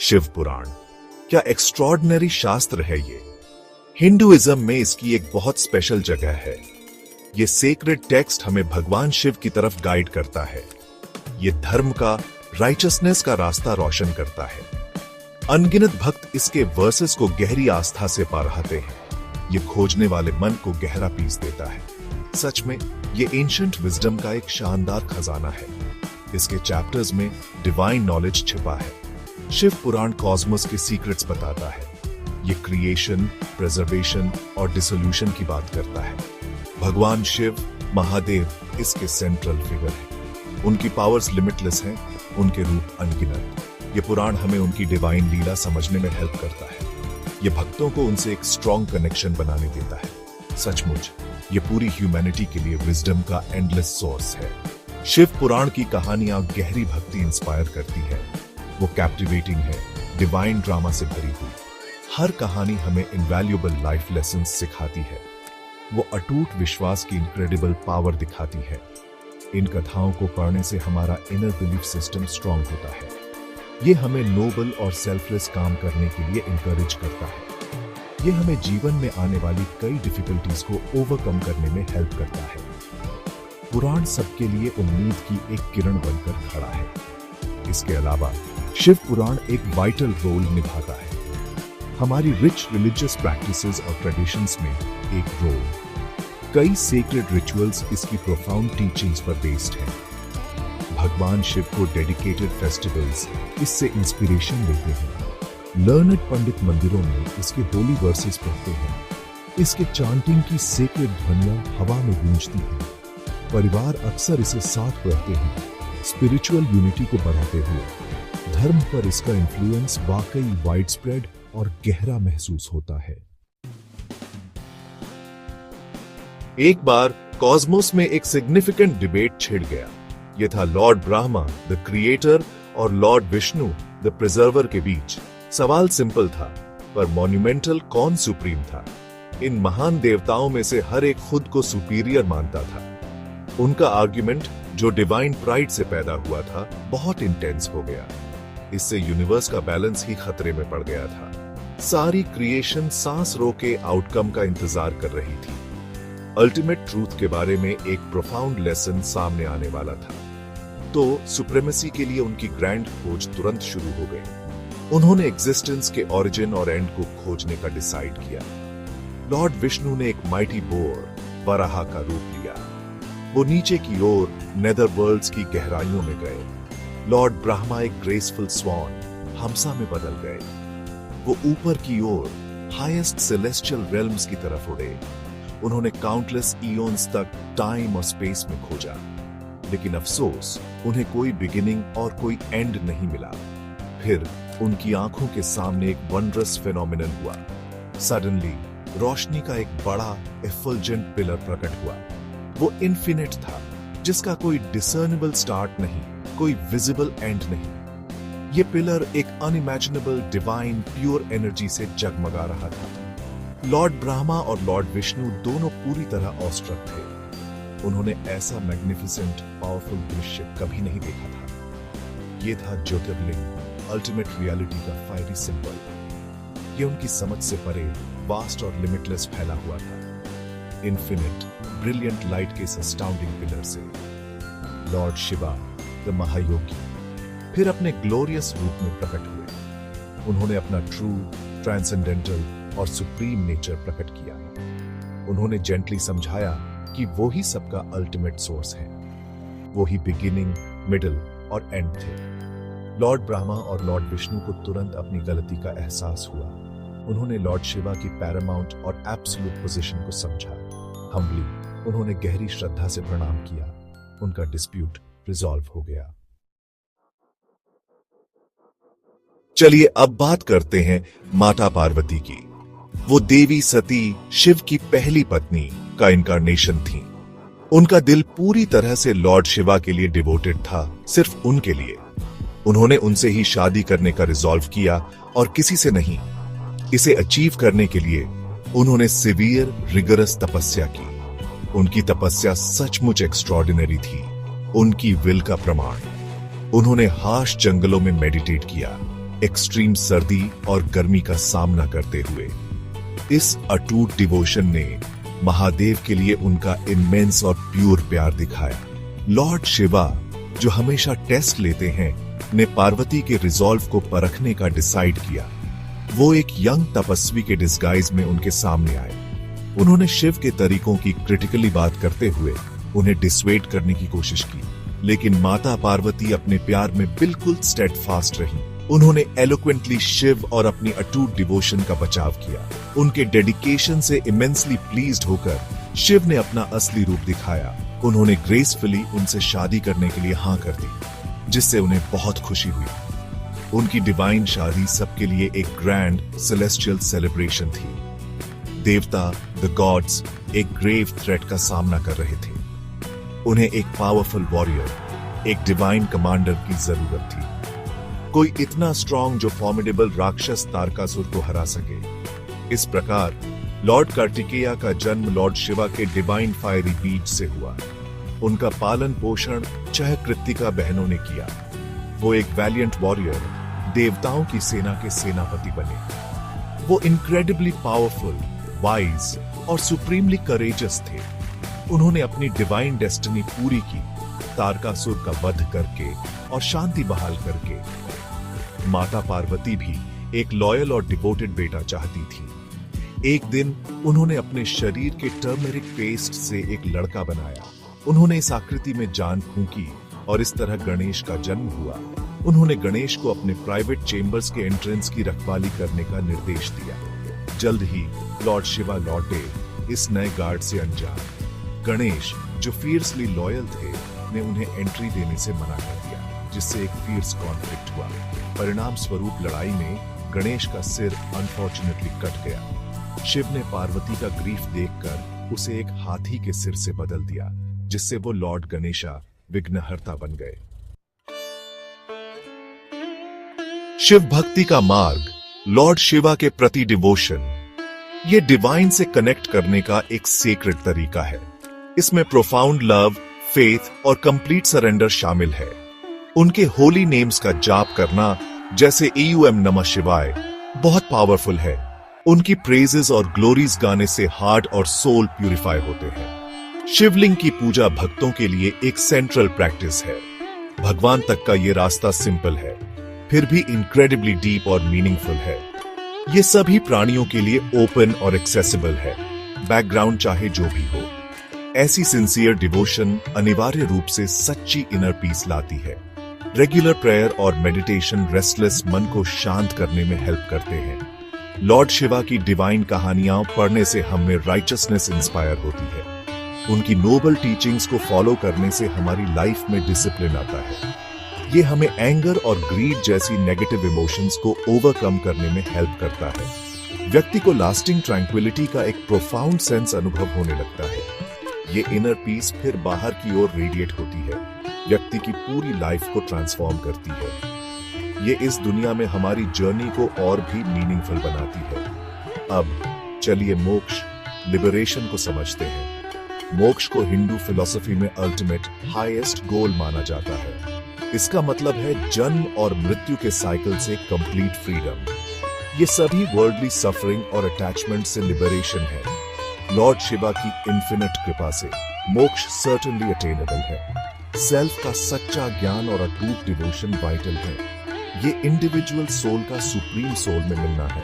शिव पुराण क्या एक्स्ट्रॉर्डिनरी शास्त्र है ये। हिंदुइज्म में इसकी एक बहुत स्पेशल जगह है। ये सेक्रेड टेक्स्ट हमें भगवान शिव की तरफ गाइड करता है। ये धर्म का, राइचसनेस का रास्ता रोशन करता है। अनगिनत भक्त इसके वर्सेस को गहरी आस्था से पारहाते हैं। ये खोजने वाले मन को गहरा पीस देता है। सच में ये एंशिएंट विजडम का एक शानदार खजाना है। इसके चैप्टर्स में डिवाइन नॉलेज छिपा है। शिव पुराण कॉस्मोस के सीक्रेट्स बताता है। ये क्रिएशन, प्रिजर्वेशन और डिसोल्यूशन की बात करता है। भगवान शिव, महादेव इसके सेंट्रल फिगर है। उनकी पावर्स लिमिटलेस हैं, उनके रूप अनगिनत। ये पुराण हमें उनकी डिवाइन लीला समझने में हेल्प करता है। ये भक्तों को उनसे एक स्ट्रॉन्ग कनेक्शन बनाने देता है। सचमुच ये पूरी ह्यूमैनिटी के लिए विजडम का एंडलेस सोर्स है। शिव पुराण की कहानियां गहरी भक्ति इंस्पायर करती है। वो कैप्टिवेटिंग है, डिवाइन ड्रामा से भरी हुई। हर कहानी हमें इनवैल्यूएबल लाइफ लेसन्स सिखाती है। वो अटूट विश्वास की इनक्रेडिबल पावर दिखाती है। इन कथाओं को पढ़ने से हमारा इनर बिलीफ सिस्टम स्ट्रांग होता है। ये हमें नोबल और सेल्फलेस काम करने के लिए इंकरेज करता है। ये हमें जीवन में आने वाली कई डिफिकल्टीज को ओवरकम करने में हेल्प करता है। पुराण सबके लिए उम्मीद की एक किरण बनकर खड़ा है। इसके अलावा शिव पुराण एक वाइटल रोल निभाता है। हमारी रिच रिलीजियस प्रैक्टिसेस और ट्रेडिशंस में एक रोल। कई सेक्रेड रिचुअल्स इसकी प्रोफाउंड टीचिंग्स पर बेस्ड हैं। भगवान शिव को डेडिकेटेड फेस्टिवल्स इससे इंस्पिरेशन लेते हैं। लर्नड पंडित मंदिरों में इसके होली वर्सेस पढ़ते हैं। इसके चांटिंग की सेक्रेड ध्वनियां हवा में गूंजती हैं। परिवार अक्सर इसे साथ पढ़ते हैं, स्पिरिचुअल यूनिटी को बढ़ाते हुए। धर्म पर इसका इन्फ्लुएंस वाकई वाइड स्प्रेड और गहरा महसूस होता है। एक बार कॉस्मोस में एक सिग्निफिकेंट डिबेट छिड़ गया। यह था लॉर्ड ब्रह्मा द क्रिएटर और लॉर्ड विष्णु द प्रिजर्वर के बीच। सवाल सिंपल था, पर मॉन्यूमेंटल कौन सुप्रीम था। इन महान देवताओं में से हर एक खुद को सुपीरियर मानता था। उनका आर्ग्यूमेंट, जो डिवाइन प्राइड से पैदा हुआ था, बहुत इंटेंस हो गया। इससे यूनिवर्स का बैलेंस ही खतरे में पड़ गया था। सारी क्रिएशन सांस रोके आउटकम का इंतजार कर रही थी। अल्टीमेट ट्रूथ के बारे में एक प्रोफाउंड लेसन सामने आने वाला था। तो सुप्रीमेसी के लिए उनकी ग्रैंड खोज तुरंत शुरू हो गई। उन्होंने एग्जिस्टेंस के ओरिजिन और एंड को खोजने का डिसाइड किया। लॉर्ड विष्णु ने एक माइटी बोर, वराहा का रूप लिया। वो नीचे की ओर नेदर वर्ल्ड्स की गहराइयों में गए। लॉर्ड ब्रह्मा एक ग्रेसफुल स्वॉन, हंसा में बदल गए। वो ऊपर की ओर हाईएस्ट सेलेस्टियल रेल्म्स की तरफ उड़े। उन्होंने काउंटलेस ईओन्स तक टाइम और स्पेस में खोजा, लेकिन अफसोस उन्हें कोई बिगिनिंग और कोई एंड नहीं मिला। फिर उनकी आंखों के सामने एक वंडरस फिनोमिनन हुआ। सडनली रोशनी का एक बड़ा एफल्जेंट पिलर प्रकट हुआ। वो इन्फिनिट था, जिसका कोई डिसर्नेबल स्टार्ट नहीं, कोई विजिबल एंड नहीं। ये पिलर एक अनइमेजिनेबल डिवाइन प्योर एनर्जी से जगमगा रहा था। लॉर्ड ब्रह्मा और लॉर्ड विष्णु दोनों पूरी तरह ऑस्ट्रक थे। उन्होंने ऐसा मैग्निफिसेंट पावरफुल दृश्य कभी नहीं देखा था। ये था ज्योतिर्लिंग, अल्टीमेट रियलिटी का फायरी सिंबल। ये उनकी समझ से परे, वास्ट और लिमिटलेस फैला हुआ था। इन्फिनिट ब्रिलियंट लाइट के इस अस्टाउंडिंग पिलर से लॉर्ड शिवा द महायोगी फिर अपने ग्लोरियस रूप में प्रकट हुए। उन्होंने अपना ट्रू, ट्रांसेंडेंटल और सुप्रीम नेचर प्रकट किया। उन्होंने जेंटली समझाया कि वो ही सबका अल्टीमेट सोर्स है। वो ही बिगिनिंग, मिडिल और एंड थे। लॉर्ड ब्रह्मा और लॉर्ड विष्णु को तुरंत अपनी गलती का एहसास हुआ। उन्होंने लॉर्ड शिवा की पैरामाउंट और एब्सोल्यूट पोजीशन को समझा। हम्बली उन्होंने गहरी श्रद्धा से प्रणाम किया। उनका डिस्प्यूट रिजॉल्व हो गया। चलिए अब बात करते हैं माता पार्वती की। वो देवी सती, शिव की पहली पत्नी का इनकारनेशन थी। उनका दिल पूरी तरह से लॉर्ड शिवा के लिए डिवोटेड था, सिर्फ उनके लिए। उन्होंने उनसे ही शादी करने का रिजॉल्व किया और किसी से नहीं। इसे अचीव करने के लिए उन्होंने सिवियर रिगरस तपस्या की। उनकी तपस्या सचमुच एक्स्ट्रॉर्डिनरी थी, उनकी विल का प्रमाण। उन्होंने हार्श जंगलों में मेडिटेट किया, एक्सट्रीम सर्दी और गर्मी का सामना करते हुए। इस अटूट डिवोशन ने महादेव के लिए उनका इमेंस और प्योर प्यार दिखाया। लॉर्ड शिवा, जो हमेशा टेस्ट लेते हैं, ने पार्वती के रिजॉल्व को परखने का डिसाइड किया। वो एक यंग तपस्वी के डिस्गाइज में उनके सामने आए। उन्होंने शिव के तरीकों की क्रिटिकली बात करते हुए उन्हें डिस्वेड करने की कोशिश की, लेकिन माता पार्वती अपने प्यार में बिल्कुल स्टेडफास्ट रही। उन्होंने एलोक्वेंटली शिव और अपनी अटूट डिवोशन का बचाव किया। उनके डेडिकेशन से इमेंसली प्लीज्ड होकर शिव ने अपना असली रूप दिखाया। उन्होंने ग्रेसफुली उनसे शादी करने के लिए हाँ कर दी, जिससे उन्हें बहुत खुशी हुई। उनकी डिवाइन शादी सबके लिए एक ग्रैंड सेलेस्टियल सेलिब्रेशन थी। देवता, द गॉड्स, एक ग्रेव थ्रेट का सामना कर रहे थे। उन्हें एक पावरफुल वॉरियर, एक डिवाइन कमांडर की जरूरत थी। कोई इतना स्ट्रॉन्ग जो फॉर्मिडेबल राक्षस तारकासुर को हरा सके। इस प्रकार लॉर्ड कार्तिकेय का जन्म लॉर्ड शिवा के डिवाइन फायरी बीज से हुआ। उनका पालन पोषण छह कृत्तिका बहनों ने किया। वो एक वैलियंट वॉरियर, देवताओं की सेना के सेनापति बने। वो इनक्रेडिबली पावरफुल, वाइज और सुप्रीमली करेजस थे। उन्होंने अपनी डिवाइन डेस्टिनी पूरी की, तारकासुर का वध करके और शांति बहाल करके। माता पार्वती भी एक लॉयल और डिवोटेड बेटा चाहती थी। एक दिन उन्होंने अपने शरीर के टर्मरिक पेस्ट से एक लड़का बनाया। उन्होंने इस आकृति में जान फूंकी और इस तरह गणेश का जन्म हुआ। उन्होंने गणेश को अपने प्राइवेट चेंबर्स के एंट्रेंस की रखवाली करने का निर्देश दिया। जल्द ही लॉर्ड शिवा लौटे, इस नए गार्ड से अनजान। गणेश, जो फियर्सली लॉयल थे, ने उन्हें एंट्री देने से मना कर दिया, जिससे एक फियर्स कॉन्फ्लिक्ट हुआ। परिणाम स्वरूप लड़ाई में गणेश का सिर अनफॉर्चुनेटली कट गया। शिव ने पार्वती का ग्रीफ देखकर उसे एक हाथी के सिर से बदल दिया, जिससे वो लॉर्ड गणेशा विघ्नहर्ता बन गए। शिव भक्ति का मार्ग, लॉर्ड शिवा के प्रति डिवोशन, ये डिवाइन से कनेक्ट करने का एक सेक्रेड तरीका है। इसमें प्रोफाउंड लव, फेथ और कंप्लीट सरेंडर शामिल है। उनके होली नेम्स का जाप करना, जैसे EUM नमः शिवाय, बहुत पावरफुल है। उनकी प्रेजेस और ग्लोरीज गाने से हार्ट और सोल प्यूरिफाई होते हैं। शिवलिंग की पूजा भक्तों के लिए एक सेंट्रल प्रैक्टिस है। भगवान तक का ये रास्ता सिंपल है, फिर भी इनक्रेडिबली डीप और मीनिंगफुल है। ये सभी प्राणियों के लिए ओपन और एक्सेसिबल है, बैकग्राउंड चाहे जो भी हो। ऐसी सिंसियर डिवोशन अनिवार्य रूप से सच्ची इनर पीस लाती है। रेगुलर प्रेयर और मेडिटेशन रेस्टलेस मन को शांत करने में हेल्प करते हैं। लॉर्ड शिवा की डिवाइन कहानियां पढ़ने से हमें राइचसनेस इंस्पायर होती है। उनकी नोबल टीचिंग्स को फॉलो करने से हमारी लाइफ में डिसिप्लिन आता है। ये हमें एंगर और ग्रीड जैसी नेगेटिव इमोशंस को ओवरकम करने में हेल्प करता है। व्यक्ति को लास्टिंग ट्रैंक्विलिटी का एक प्रोफाउंड सेंस अनुभव होने लगता है। ये इनर पीस फिर बाहर की ओर रेडिएट होती है, व्यक्ति की पूरी लाइफ को ट्रांसफॉर्म करती है। ये इस दुनिया में हमारी जर्नी को और भी मीनिंगफुल बनाती है। अब चलिए मोक्ष, लिबरेशन को समझते हैं। मोक्ष को हिंदू फिलॉसफी में अल्टीमेट हाईएस्ट गोल माना जाता है। इसका मतलब है जन्म और मृत्यु के साइकिल से कंप्लीट फ्रीडम। ये सभी वर्ल्डली सफरिंग और अटैचमेंट से लिबरेशन है। लॉर्ड शिवा की इन्फिनिट कृपा से मोक्ष सर्टेनली अटेनेबल है। सेल्फ का सच्चा ज्ञान और अटूट डिवोशन वाइटल है। ये इंडिविजुअल सोल का सुप्रीम सोल में मिलना है।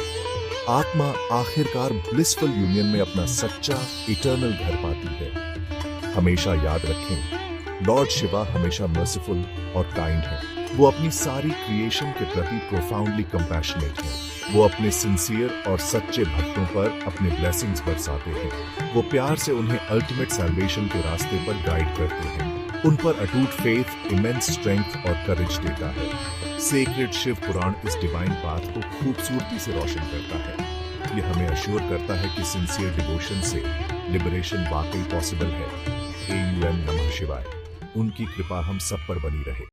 आत्मा आखिरकार ब्लिसफुल यूनियन में अपना सच्चा इटर्नल घर पाती है। हमेशा याद रखें, लॉर्ड शिवा हमेशा मर्सीफुल और काइंड है। वो अपनी सारी क्रिएशन के प्रति प्रोफाउंडली कंपैशनेट है। वो अपने सिंसियर और सच्चे भक्तों पर अपने ब्लेसिंग्स बरसाते हैं। वो प्यार से उन्हें अल्टीमेट सैल्वेशन के रास्ते पर गाइड करते हैं। उन पर अटूट फेथ, इमेंस स्ट्रेंथ और करेज देता है। सेक्रेड शिव पुराण इस डिवाइन पाथ को खूबसूरती से रोशन करता है। ये हमें अश्योर करता है कि सिंसियर डिवोशन से लिबरेशन वाकई पॉसिबल है। EUM नमः शिवाय। उनकी कृपा हम सब पर बनी रहे।